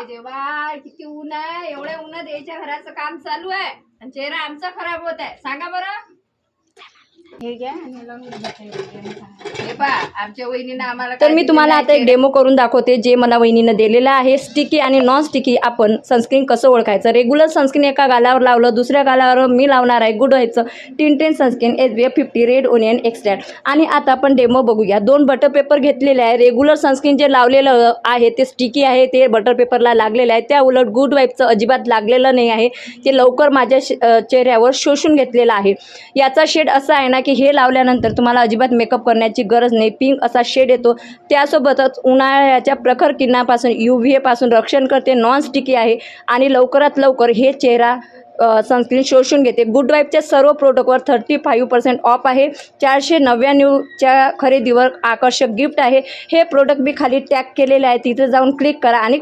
देवा, किती ऊन आहे. एवढ्या उन्हात याच्या घराचं काम चालू आहे आणि चेहरा आमचा खराब होत आहे. सांगा बरं. हे घ्या हे पहा, आमच्या वहिनीनं आम्हाला. तर मी तुम्हाला आता एक डेमो करून दाखवते जे मला वहिनीनं दिलेलं आहे. स्टिकी आणि नॉन स्टिकी आपण सनस्क्रीन कसं ओळखायचं. रेग्युलर सनस्क्रीन एका गालावर लावलं, दुसऱ्या गालावर मी लावणार आहे गुड व्हायचं टिंटेन sunscreen SPF 50 red onion extract. आणि आता आपण डेमो बघूया. 2 बटर पेपर घेतलेले आहे. रेग्युलर सनस्क्रीन जे लावलेलं आहे ते स्टिकी आहे, ते बटर पेपरला लागलेलं आहे. त्या उलट गुड वाईबचं अजिबात लागलेलं नाही आहे. ते लवकर माझ्या चेहऱ्यावर शोषून घेतलेलं आहे. याचा शेड असा आहे ना की हे लावल्यानंतर तुम्हाला अजिबात मेकअप करण्याची गरज नाही. पिंक असा शेड येतो. त्यासोबतच उन्हाळ्याच्या प्रखर किरणापासून UVA पासून रक्षण करते. नॉन स्टिकी आहे आणि लवकरात लवकर हे चेहरा सनस्क्रीन शोषून घेते. गुड वाईबच्या सर्व प्रोडक्टवर 35% ऑफ आहे. 499च्या खरेदीवर आकर्षक गिफ्ट आहे. हे प्रोडक्ट मी खाली टॅग केलेले आहे, तिथे जाऊन क्लिक करा आणि